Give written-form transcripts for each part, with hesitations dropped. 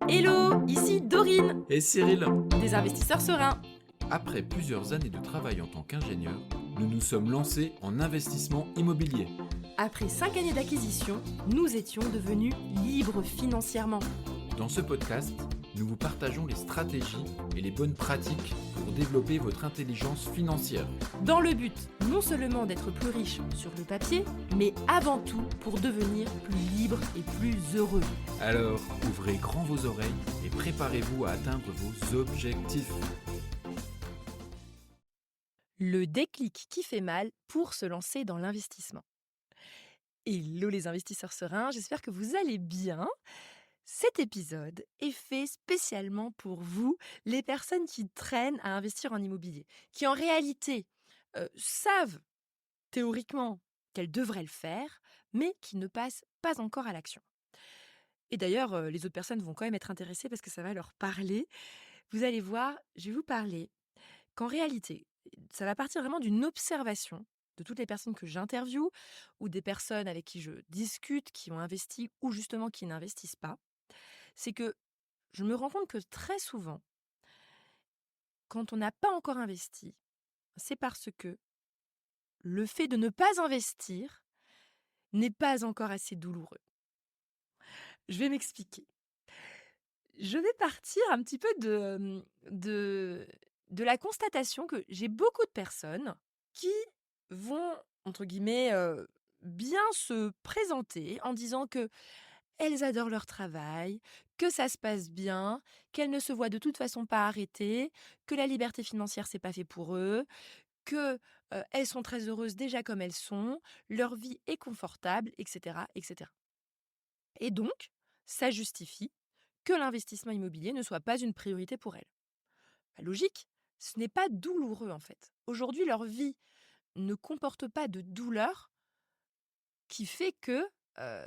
Hello, ici Dorine, Et Cyril, des investisseurs sereins. après plusieurs années de travail en tant qu'ingénieur, nous nous sommes lancés en investissement immobilier. Après 5 années d'acquisition, nous étions devenus libres financièrement. Dans ce podcast, nous vous partageons les stratégies et les bonnes pratiques pour développer votre intelligence financière. Dans le but non seulement d'être plus riche sur le papier, mais avant tout pour devenir plus libre et plus heureux. Alors, ouvrez grand vos oreilles et préparez-vous à atteindre vos objectifs. Le déclic qui fait mal pour se lancer dans l'investissement. Hello les investisseurs sereins, j'espère que vous allez bien. Cet épisode est fait spécialement pour vous, les personnes qui traînent à investir en immobilier, qui en réalité savent théoriquement qu'elles devraient le faire, mais qui ne passent pas encore à l'action. Et d'ailleurs, les autres personnes vont quand même être intéressées parce que ça va leur parler. Vous allez voir, je vais vous parler qu'en réalité, ça va partir vraiment d'une observation de toutes les personnes que j'interviewe ou des personnes avec qui je discute, qui ont investi ou justement qui n'investissent pas. C'est que je me rends compte que très souvent, quand on n'a pas encore investi, c'est parce que le fait de ne pas investir n'est pas encore assez douloureux. Je vais m'expliquer. Je vais partir un petit peu de la constatation que j'ai beaucoup de personnes qui vont, entre guillemets, bien se présenter en disant qu'elles adorent leur travail, que ça se passe bien, qu'elles ne se voient de toute façon pas arrêter, que la liberté financière, c'est pas fait pour eux, que, elles sont très heureuses déjà comme elles sont, leur vie est confortable et cetera et cetera. Et donc, ça justifie que l'investissement immobilier ne soit pas une priorité pour elles. Bah, logique, ce n'est pas douloureux en fait. Aujourd'hui, leur vie ne comporte pas de douleur qui fait que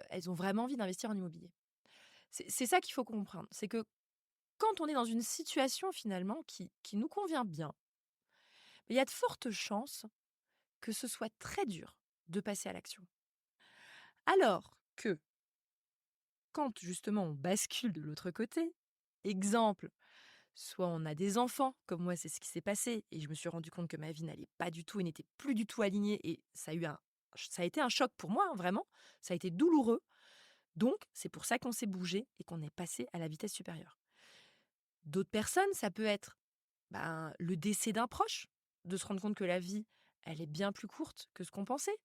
elles ont vraiment envie d'investir en immobilier. C'est ça qu'il faut comprendre. C'est que quand on est dans une situation finalement qui nous convient bien, il y a de fortes chances que ce soit très dur de passer à l'action. Alors que quand justement on bascule de l'autre côté, exemple, soit on a des enfants, comme moi c'est ce qui s'est passé, et je me suis rendu compte que ma vie n'allait pas du tout et n'était plus du tout alignée, et ça a été un choc pour moi, hein, vraiment, ça a été douloureux. Donc c'est pour ça qu'on s'est bougé et qu'on est passé à la vitesse supérieure. D'autres personnes, ça peut être le décès d'un proche, de se rendre compte que la vie, elle est bien plus courte que ce qu'on pensait,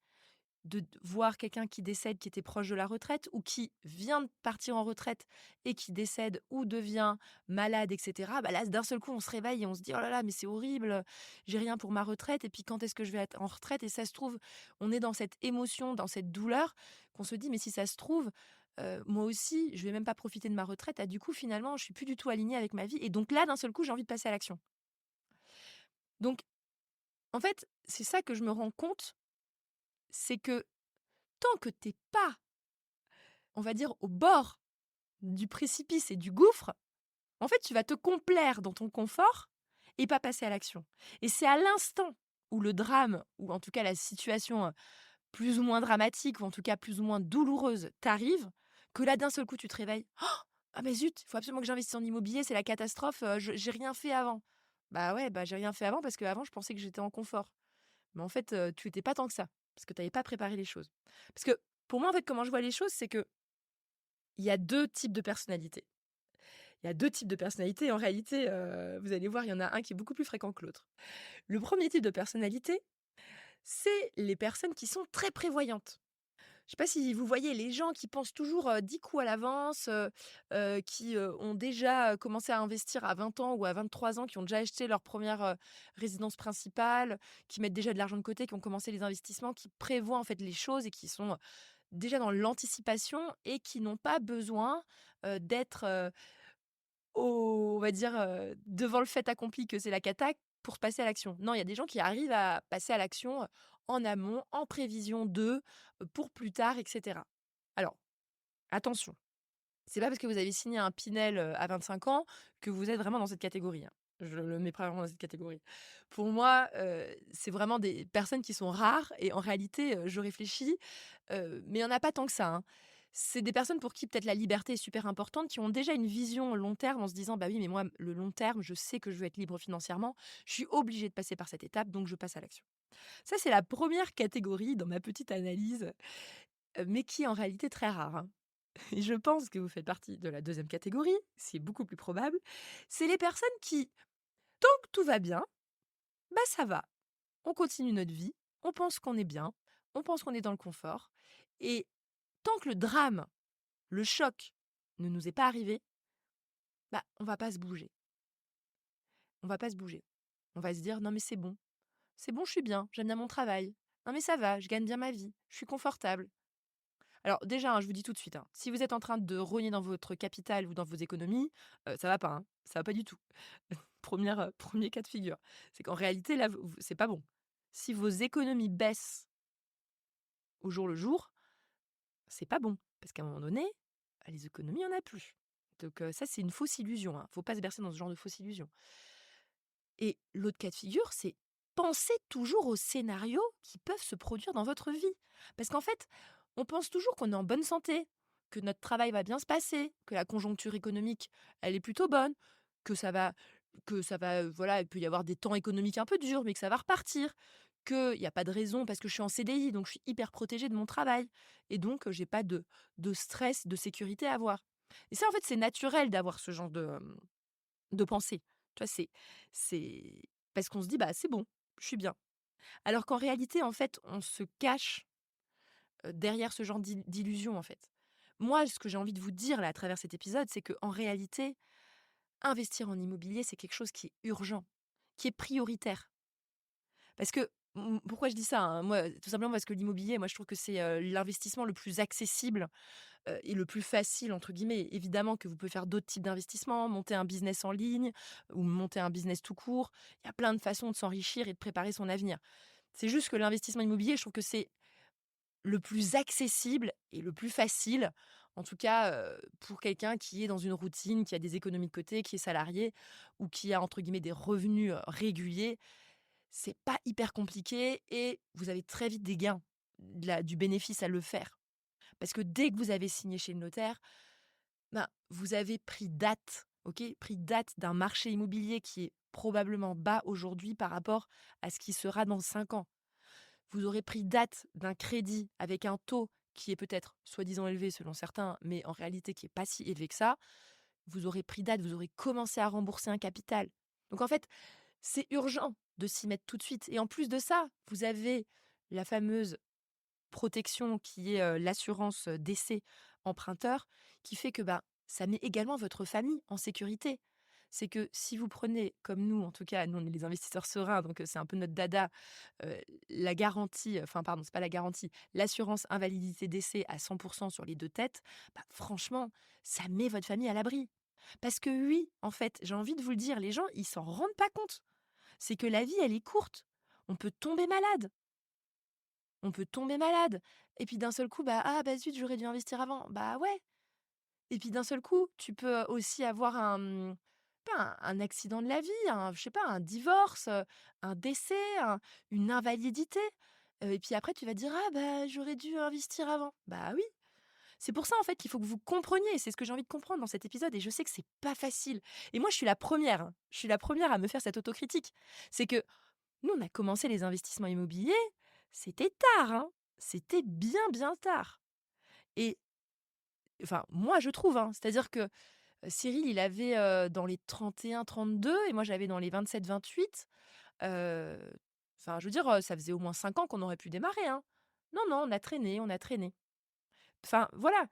de voir quelqu'un qui décède, qui était proche de la retraite ou qui vient de partir en retraite et qui décède ou devient malade, et cetera. Là, d'un seul coup, on se réveille et on se dit: «Oh là là, mais c'est horrible, j'ai rien pour ma retraite et puis quand est-ce que je vais être en retraite?» Et ça se trouve, on est dans cette émotion, dans cette douleur qu'on se dit: «Mais si ça se trouve, moi aussi, je vais même pas profiter de ma retraite. Ah, du coup, finalement, je suis plus du tout alignée avec ma vie» et donc là, d'un seul coup, j'ai envie de passer à l'action. Donc en fait, c'est ça que je me rends compte, c'est que tant que t'es pas, on va dire, au bord du précipice et du gouffre, en fait, tu vas te complaire dans ton confort et pas passer à l'action. Et c'est à l'instant où le drame, ou en tout cas la situation plus ou moins dramatique, ou en tout cas plus ou moins douloureuse, t'arrive, que là, d'un seul coup, tu te réveilles. Oh, ah mais zut, il faut absolument que j'investisse en immobilier, c'est la catastrophe, j'ai rien fait avant. Bah ouais, j'ai rien fait avant parce qu'avant, je pensais que j'étais en confort. Mais en fait, tu étais pas tant que ça, parce que tu avais pas préparé les choses. Parce que pour moi, en fait, comment je vois les choses, c'est que il y a 2 types de personnalités. Il y a 2 types de personnalités. En réalité, vous allez voir, il y en a un qui est beaucoup plus fréquent que l'autre. Le premier type de personnalité, c'est les personnes qui sont très prévoyantes. Je sais pas si vous voyez les gens qui pensent toujours, 10 coups à l'avance, qui, ont déjà, commencé à investir à 20 ans ou à 23 ans, qui ont déjà acheté leur première re résidence principale, qui mettent déjà de l'argent de côté, qui ont commencé les investissements, qui prévoient en fait les choses et qui sont, déjà dans l'anticipation et qui n'ont pas besoin, d'être, on va dire, devant le fait accompli que c'est la cata pour passer à l'action. Non, il y a des gens qui arrivent à passer à l'action, en amont, en prévision de, pour plus tard et cetera. Alors, attention, c'est pas parce que vous avez signé un Pinel, à 25 ans que vous êtes vraiment dans cette catégorie, hein. Je le mets pas vraiment dans cette catégorie. Pour moi, c'est vraiment des personnes qui sont rares et en réalité, je réfléchis, mais il y en a pas tant que ça, hein. C'est des personnes pour qui peut-être la liberté est super importante, qui ont déjà une vision long terme en se disant: «Bah oui, mais moi, le long terme, je sais que je veux être libre financièrement. Je suis obligé de passer par cette étape, donc je passe à l'action». Ça, c'est la première catégorie dans ma petite analyse, mais qui est en réalité très rare, hein. Et je pense que vous faites partie de la deuxième catégorie, c'est beaucoup plus probable. C'est les personnes qui, tant que tout va bien, bah, ça va. On continue notre vie, on pense qu'on est bien, on pense qu'on est dans le confort et tant que le drame, le choc ne nous est pas arrivé, bah, on va pas se bouger. On va pas se bouger. On va se dire: «Non mais c'est bon, je suis bien, j'aime bien mon travail. Non mais ça va, je gagne bien ma vie, je suis confortable». Alors déjà, hein, je vous dis tout de suite, hein, si vous êtes en train de rogner dans votre capital ou dans vos économies, ça va pas, hein, ça va pas du tout. 1er cas de figure. C'est qu'en réalité là, vous c'est pas bon. Si vos économies baissent au jour le jour, c'est pas bon. Parce qu'à un moment donné, bah, les économies, il y en a plus. Donc ça, c'est une fausse illusion, hein. Faut pas se bercer dans ce genre de fausse illusion. Et l'autre cas de figure, c'est penser toujours aux scénarios qui peuvent se produire dans votre vie. Parce qu'en fait, on pense toujours qu'on est en bonne santé, que notre travail va bien se passer, que la conjoncture économique, elle est plutôt bonne, que ça va, voilà, il peut y avoir des temps économiques un peu durs, mais que ça va repartir, qu'il y a pas de raison parce que je suis en CDI, donc je suis hyper protégée de mon travail et donc j'ai pas de stress, de sécurité à avoir. Et ça, en fait, c'est naturel d'avoir ce genre de pensée. Tu vois, c'est parce qu'on se dit: «Bah, c'est bon, je suis bien». Alors qu'en réalité, en fait, on se cache, derrière ce genre d'illusion, en fait. Moi, ce que j'ai envie de vous dire, là, à travers cet épisode, c'est qu'en réalité, investir en immobilier, c'est quelque chose qui est urgent, qui est prioritaire. Parce que, pourquoi je dis ça, hein? Moi, tout simplement parce que l'immobilier, moi, je trouve que c'est, l'investissement le plus accessible et le plus «facile» entre guillemets. Évidemment que vous pouvez faire d'autres types d'investissements, monter un business en ligne ou monter un business tout court. Il y a plein de façons de s'enrichir et de préparer son avenir. C'est juste que l'investissement immobilier, je trouve que c'est le plus accessible et le plus facile, en tout cas, pour quelqu'un qui est dans une routine, qui a des économies de côté, qui est salarié ou qui a entre guillemets «des revenus», réguliers. C'est pas hyper compliqué et vous avez très vite des gains, du bénéfice à le faire. Parce que dès que vous avez signé chez le notaire, ben, vous avez pris date, OK? Pris date d'un marché immobilier qui est probablement bas aujourd'hui par rapport à ce qui sera dans 5 ans. Vous aurez pris date d'un crédit avec un taux qui est peut-être soi-disant élevé selon certains, mais en réalité qui est pas si élevé que ça. Vous aurez pris date, vous aurez commencé à rembourser un capital. Donc en fait, c'est urgent de s'y mettre tout de suite et en plus de ça, vous avez la fameuse protection qui est, l'assurance, décès emprunteur qui fait que, bah, ça met également votre famille en sécurité. C'est que si vous prenez, comme nous en tout cas, nous on est les investisseurs sereins donc c'est un peu notre dada, heu, la garantie, enfin pardon, c'est pas la garantie, l'assurance invalidité décès à 100 sur les 2 têtes, bah, franchement, ça met votre famille à l'abri. Parce que oui, en fait, j'ai envie de vous le dire, les gens, ils s'en rendent pas compte. C'est que la vie, elle est courte. On peut tomber malade. On peut tomber malade. Et puis d'un seul coup, bah, ah bah zut, j'aurais dû investir avant. Bah ouais. Et puis d'un seul coup, tu peux aussi avoir pas un accident de la vie, je sais pas, un divorce, un décès, une invalidité. Et puis après, tu vas dire, ah bah j'aurais dû investir avant. Bah oui. C'est pour ça en fait qu'il faut que vous compreniez. C'est ce que j'ai envie de comprendre dans cet épisode. Et je sais que c'est pas facile. Et moi, je suis la première, hein. Je suis la première à me faire cette autocritique. C'est que nous, on a commencé les investissements immobiliers, c'était tard, hein. C'était bien, bien tard et enfin, moi, je trouve, hein. C'est-à-dire que, Cyril, il avait, dans les 31-32 et moi, j'avais dans les 27-28. Heu, enfin, je veux dire, ça faisait au moins 5 ans qu'on aurait pu démarrer, hein. Non, non, on a traîné, on a traîné. Enfin, voilà.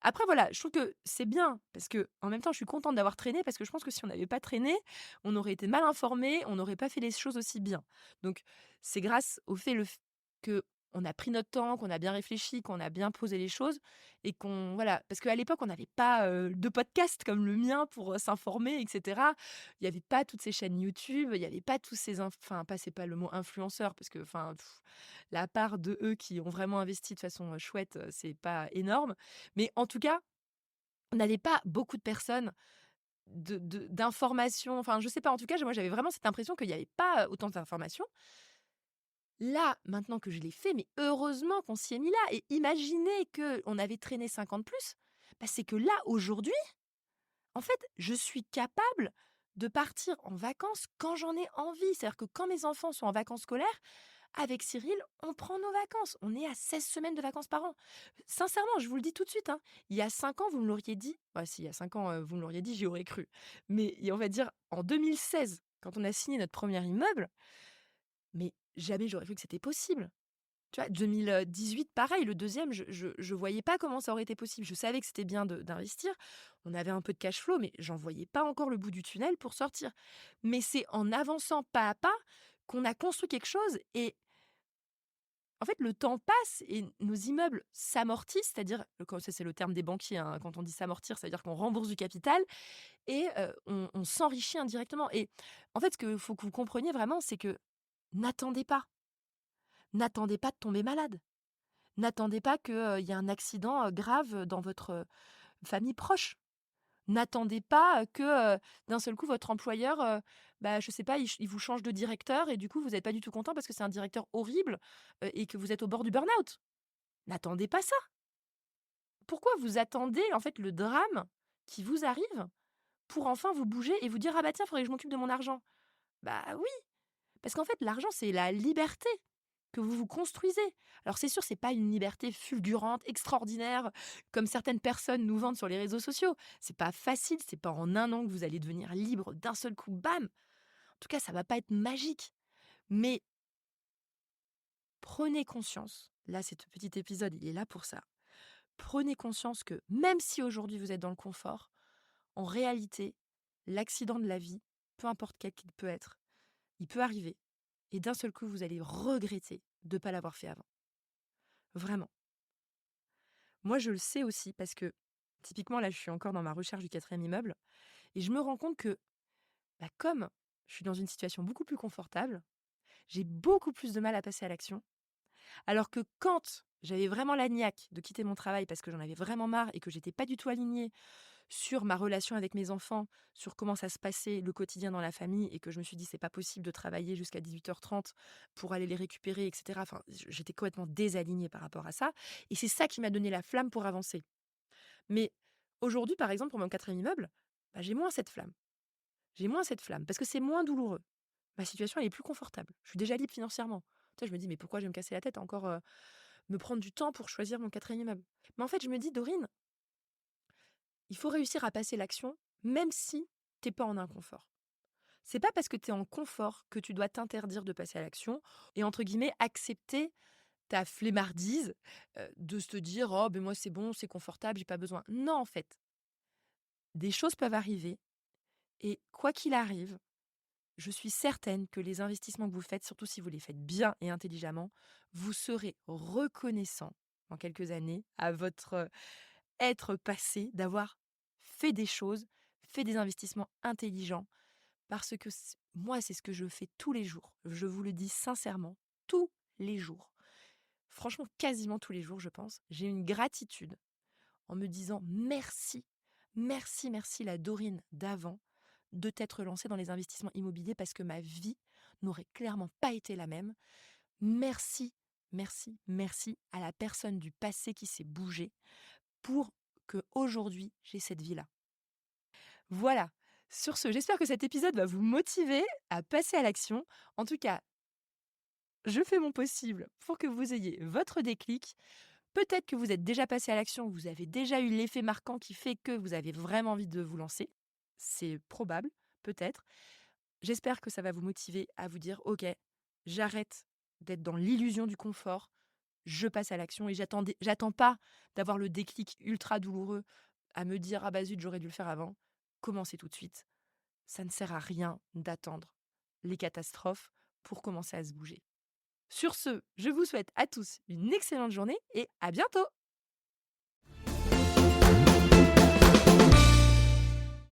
Après voilà, je trouve que c'est bien parce que en même temps, je suis contente d'avoir traîné parce que je pense que si on n'avait pas traîné, on aurait été mal informés, on n'aurait pas fait les choses aussi bien. Donc c'est grâce au fait qu'on a pris notre temps, qu'on a bien réfléchi, qu'on a bien posé les choses et qu'on voilà, parce qu'à l'époque, on n'avait pas, de podcast comme le mien pour, s'informer et cetera. Il y avait pas toutes ces chaînes YouTube, il y avait pas tous ces enfin, pas c'est pas le mot influenceur parce que enfin, la part de eux qui ont vraiment investi de façon, chouette, c'est pas énorme. Mais en tout cas, on n'avait pas beaucoup de personnes d'informations, enfin, je sais pas, en tout cas, moi, j'avais vraiment cette impression qu'il y avait pas, autant d'informations Là, maintenant que je l'ai fait, mais heureusement qu'on s'y est mis là et imaginez qu'on avait traîné 5 ans de plus, bah, c'est que là, aujourd'hui, en fait, je suis capable de partir en vacances quand j'en ai envie. C'est-à-dire que quand mes enfants sont en vacances scolaires, avec Cyril, on prend nos vacances. On est à 16 semaines de vacances par an. Sincèrement, je vous le dis tout de suite, hein, il y a 5 ans, vous me l'auriez dit. Bah, si, il y a 5 ans, vous me l'auriez dit, j'y aurais cru. Mais on va dire en 2016, quand on a signé notre premier immeuble, mais jamais j'aurais cru que c'était possible. Tu vois? 2018, pareil, le deuxième, je voyais pas comment ça aurait été possible. Je savais que c'était bien d'investir. On avait un peu de cash flow, mais j'en voyais pas encore le bout du tunnel pour sortir. Mais c'est en avançant pas à pas qu'on a construit quelque chose et en fait, le temps passe et nos immeubles s'amortissent, c'est-à-dire, quand ça, c'est le terme des banquiers, hein, quand on dit s'amortir, ça veut dire qu'on rembourse du capital et on s'enrichit indirectement et en fait, ce qu'il faut que vous compreniez vraiment, c'est que n'attendez pas. N'attendez pas de tomber malade. N'attendez pas qu'il y ait un accident, grave, dans votre, famille proche. N'attendez pas, que, d'un seul coup votre employeur, bah, je sais pas, il vous change de directeur et du coup vous êtes pas du tout content parce que c'est un directeur horrible, et que vous êtes au bord du burn-out. N'attendez pas ça. Pourquoi vous attendez, en fait, le drame qui vous arrive pour enfin vous bouger et vous dire: «Ah bah tiens, faudrait que je m'occupe de mon argent». Bah oui, parce qu'en fait l'argent c'est la liberté que vous vous construisez. Alors c'est sûr, c'est pas une liberté fulgurante, extraordinaire, comme certaines personnes nous vendent sur les réseaux sociaux. C'est pas facile, c'est pas en un an que vous allez devenir libre d'un seul coup, bam! En tout cas, ça va pas être magique. Mais prenez conscience, là, cet petit épisode, il est là pour ça. Prenez conscience que même si aujourd'hui vous êtes dans le confort, en réalité, l'accident de la vie, peu importe quel qu'il peut être, il peut arriver. Et d'un seul coup, vous allez regretter de ne pas l'avoir fait avant. Vraiment. Moi, je le sais aussi parce que, typiquement, là, je suis encore dans ma recherche du quatrième immeuble et je me rends compte que, bah, comme je suis dans une situation beaucoup plus confortable, j'ai beaucoup plus de mal à passer à l'action. Alors que quand j'avais vraiment la niaque de quitter mon travail parce que j'en avais vraiment marre et que j'étais pas du tout alignée sur ma relation avec mes enfants, sur comment ça se passait le quotidien dans la famille et que je me suis dit: «C'est pas possible de travailler jusqu'à 18h30 pour aller les récupérer» et cetera. Enfin, j'étais complètement désalignée par rapport à ça et c'est ça qui m'a donné la flamme pour avancer. Mais aujourd'hui, par exemple, pour mon quatrième immeuble, bah, j'ai moins cette flamme. J'ai moins cette flamme parce que c'est moins douloureux. Ma situation, elle est plus confortable. Je suis déjà libre financièrement. Tu sais, je me dis: «Mais pourquoi je vais me casser la tête à encore, me prendre du temps pour choisir mon quatrième immeuble?» Mais en fait, je me dis: «Dorine, il faut réussir à passer l'action même si t'es pas en inconfort. C'est pas parce que tu es en confort que tu dois t'interdire de passer à l'action et entre guillemets accepter ta flemmardise, de se dire: «Oh ben moi c'est bon, c'est confortable, j'ai pas besoin». Non, en fait, des choses peuvent arriver et quoi qu'il arrive, je suis certaine que les investissements que vous faites, surtout si vous les faites bien et intelligemment, vous serez reconnaissant dans quelques années à votre, être passé d'avoir fait des choses, fait des investissements intelligents parce que moi, c'est ce que je fais tous les jours. Je vous le dis sincèrement, tous les jours. Franchement, quasiment tous les jours, je pense. J'ai une gratitude en me disant merci, merci, merci la Dorine d'avant de t'être lancée dans les investissements immobiliers parce que ma vie n'aurait clairement pas été la même. Merci, merci, merci à la personne du passé qui s'est bougée pour que aujourd'hui j'ai cette vie-là. Voilà. Sur ce, j'espère que cet épisode va vous motiver à passer à l'action. En tout cas, je fais mon possible pour que vous ayez votre déclic. Peut-être que vous êtes déjà passé à l'action, vous avez déjà eu l'effet marquant qui fait que vous avez vraiment envie de vous lancer. C'est probable, peut-être. J'espère que ça va vous motiver à vous dire: «OK, j'arrête d'être dans l'illusion du confort, je passe à l'action et j'attends pas d'avoir le déclic ultra douloureux à me dire: "Ah bah zut, j'aurais dû le faire avant"». Commencez tout de suite. Ça ne sert à rien d'attendre les catastrophes pour commencer à se bouger. Sur ce, je vous souhaite à tous une excellente journée et à bientôt!